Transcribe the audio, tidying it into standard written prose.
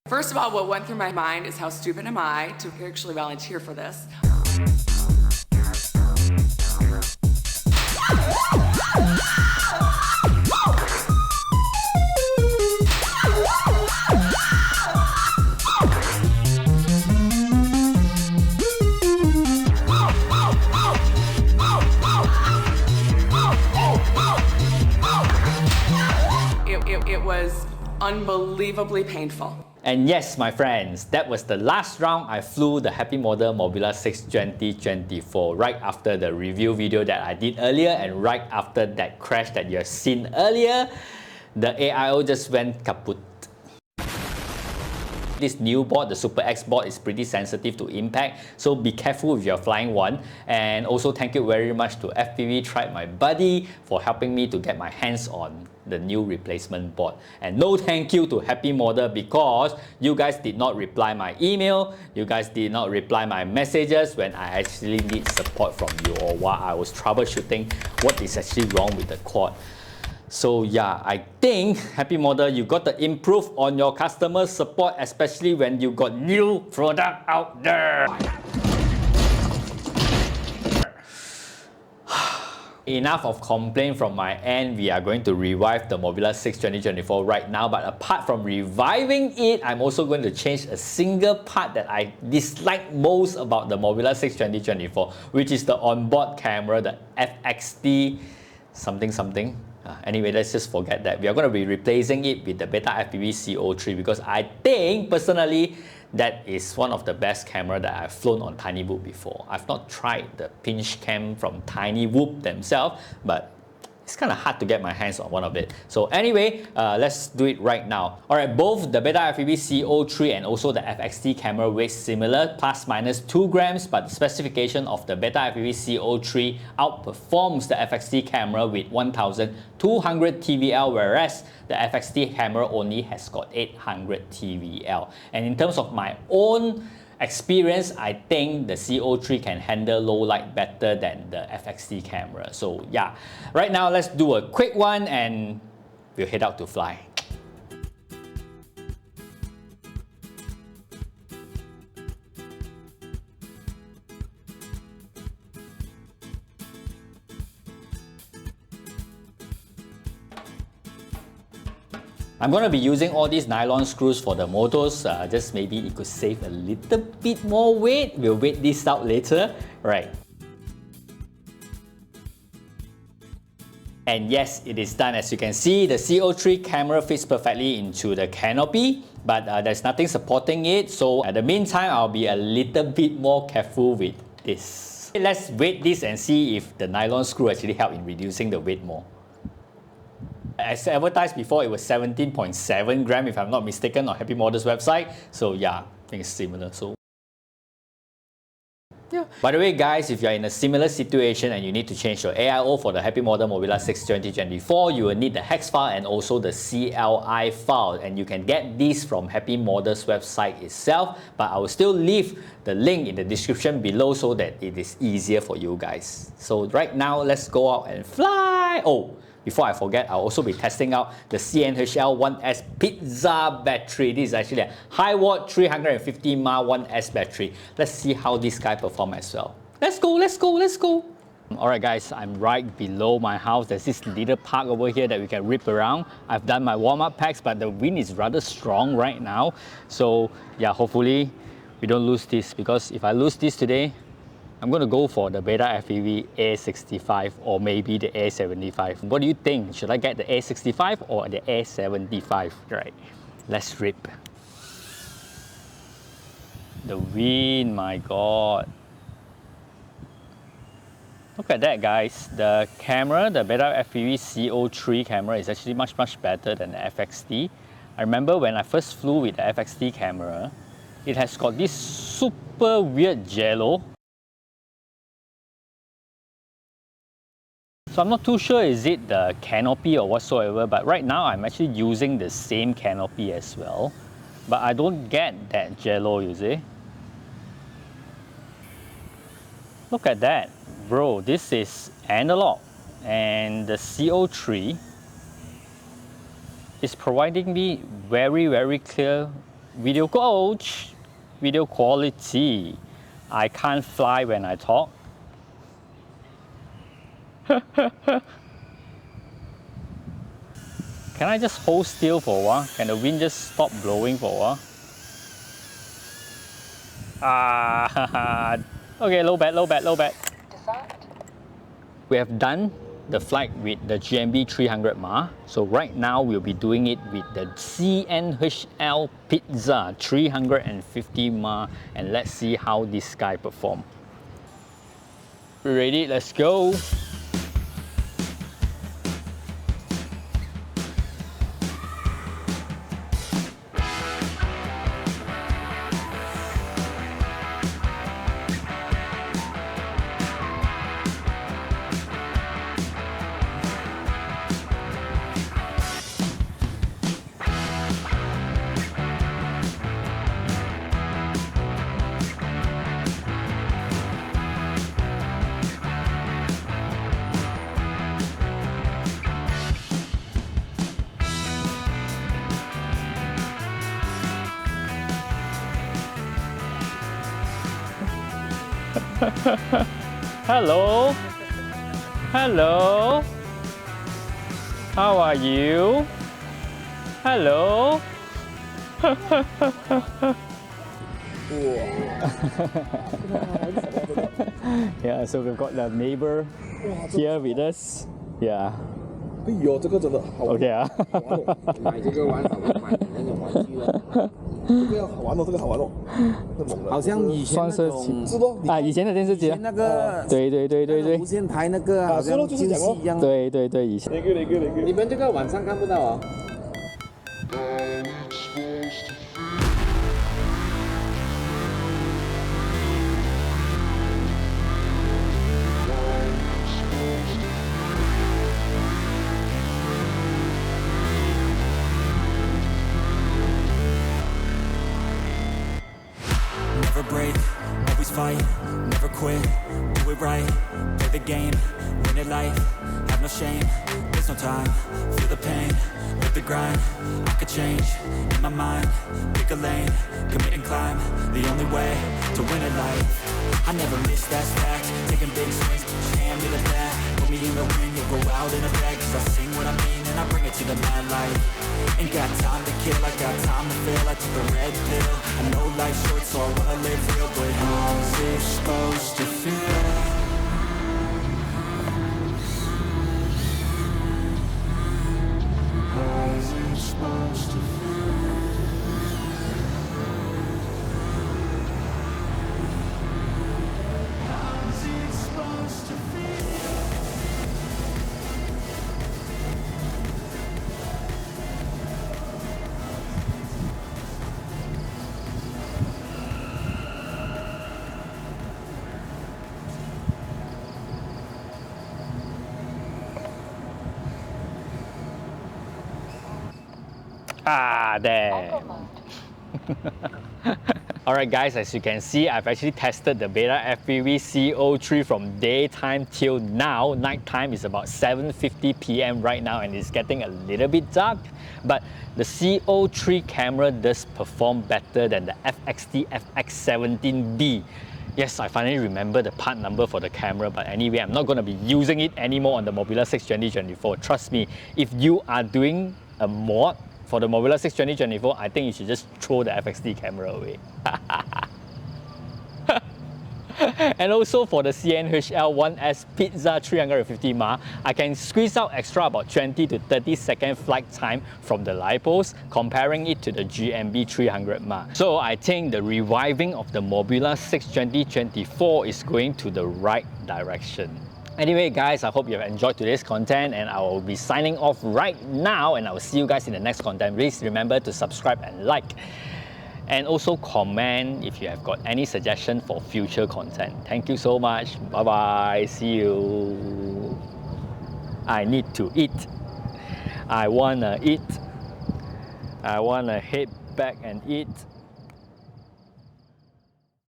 First of all, what went through my mind is how stupid am I to actually volunteer for this? It was unbelievably painful. And yes, my friends, that was the last round I flew the Happymodel Mobula 6 2024 right after the review video that I did earlier and right after that crash that you have seen earlier. The AIO just went kaput. This new board, the Super X board, is pretty sensitive to impact, so be careful if you're flying one. And also thank you very much to FPV Tribe, my buddy, for helping me to get my hands on the new replacement board. And no thank you to Happymodel because you guys did not reply my email, you guys did not reply my messages when I actually need support from you or while I was troubleshooting what is actually wrong with the quad. So yeah, I think Happymodel, you got to improve on your customer support, especially when you got new product out there. Enough of complaint from my end. We are going to revive the Mobula 6 2024 right now, but apart from reviving it, I'm also going to change a single part that I dislike most about the Mobula 6 2024, which is the onboard camera, the FXT something. Anyway, let's just forget that. We are going to be replacing it with the Betafpv CO3 because I think, personally, that is one of the best camera that I've flown on tinywhoop before. I've not tried the pinch cam from tinywhoop themselves, but it's kind of hard to get my hands on one of it. So anyway, let's do it right now. Alright, both the Betafpv CO3 and also the FXT camera weight similar, plus minus 2 grams, but the specification of the Betafpv CO3 outperforms the FXT camera with 1200 TVL, whereas the FXT camera only has got 800 TVL. And in terms of my own experience, I think the CO3 can handle low light better than the FXT camera. So yeah, right now let's do a quick one and we'll head out to fly. I'm going to be using all these nylon screws for the motors, just maybe it could save a little bit more weight. We'll weight this out later. Right. And yes, it is done. As you can see, the CO3 camera fits perfectly into the canopy, but there's nothing supporting it. So at the meantime, I'll be a little bit more careful with this. Let's weight this and see if the nylon screw actually help in reducing the weight more. As advertised before, it was 17.7 grams if I'm not mistaken on Happymodel's website. So yeah, I think it's similar. So yeah. By the way guys, if you're in a similar situation and you need to change your AIO for the Happymodel Mobula 6 2024, you will need the hex file and also the CLI file, and you can get these from Happymodel's website itself, but I will still leave the link in the description below so that it is easier for you guys. So right now, let's go out and fly! Oh, before I forget, I'll also be testing out the CNHL 1S Pizza battery. This is actually a high watt 350 mAh 1S battery. Let's see how this guy performs as well. Let's go, let's go, let's go. Alright guys, I'm right below my house. There's this little park over here that we can rip around. I've done my warm-up packs, but the wind is rather strong right now. So yeah, hopefully we don't lose this, because if I lose this today, I'm going to go for the Betafpv A65 or maybe the A75. What do you think? Should I get the A65 or the A75? Right, let's rip. The wind, my god. Look at that guys. The camera, the Betafpv CO3 camera is actually much better than the FXT. I remember when I first flew with the FXT camera, it has got this super weird jello. So I'm not too sure is it the canopy or whatsoever, but right now I'm actually using the same canopy as well. But I don't get that jello, you see. Look at that. Bro, this is analog. And the CO3 is providing me very clear video coach, video quality. I can't fly when I talk. Can I just hold still for a while? Can the wind just stop blowing for a while? Ah, okay, low bat, low bat, low bat. We have done the flight with the GMB 300 mAh. So right now we'll be doing it with the CNHL Pizza 350 mAh, and let's see how this guy perform. Ready? Let's go. Hello. Hello. How are you? Hello. Yeah, so we've got the neighbor here with us. Yeah. 哎呦，这个真的好玩 Okay 啊。好玩哦！买这个玩法会买那种玩具哦，这个好玩哦，这个好玩哦，太猛了！好像以前那算是种是咯，啊，以前的电视机啊。那个对对对对对无线台那个好像就是讲哦游戏一样。对对对，以前。哪个？你们这个晚上看不到啊。Never break, always fight, never quit, do it right, play the game, win it life, have no shame, there's no time, feel the pain, live the grind, I could change, in my mind, pick a lane, commit and climb, the only way to win it life, I never miss that stack, taking big swings, put your hand to the bat, put me in the ring, you'll go out in a bag, cause I sing what I mean and I bring it to the mad light. Ain't got time to kill, I got time to feel. I took the red pill, I know life's short so I wanna live real. But how's it supposed to feel? How's it supposed to feel? How's it supposed to feel? Ah, there. Alright guys, as you can see, I've actually tested the Betafpv CO3 from daytime till now. Nighttime is about 7:50 p.m. right now and it's getting a little bit dark. But the CO3 camera does perform better than the FXT FX17B. Yes, I finally remember the part number for the camera, but anyway, I'm not going to be using it anymore on the Mobula 6 2024. Trust me, if you are doing a mod for the Mobula 6 2024, I think you should just throw the FXT camera away. And also for the CNHL 1S Pizza 350 mAh, I can squeeze out extra about 20 to 30 second flight time from the Lipos, comparing it to the GMB 300 mAh. So I think the reviving of the Mobula 6 2024 is going to the right direction. Anyway guys, I hope you have enjoyed today's content and I will be signing off right now and I will see you guys in the next content. Please remember to subscribe and like. And also comment if you have got any suggestion for future content. Thank you so much. Bye bye. See you. I need to eat. I wanna eat. I wanna head back and eat.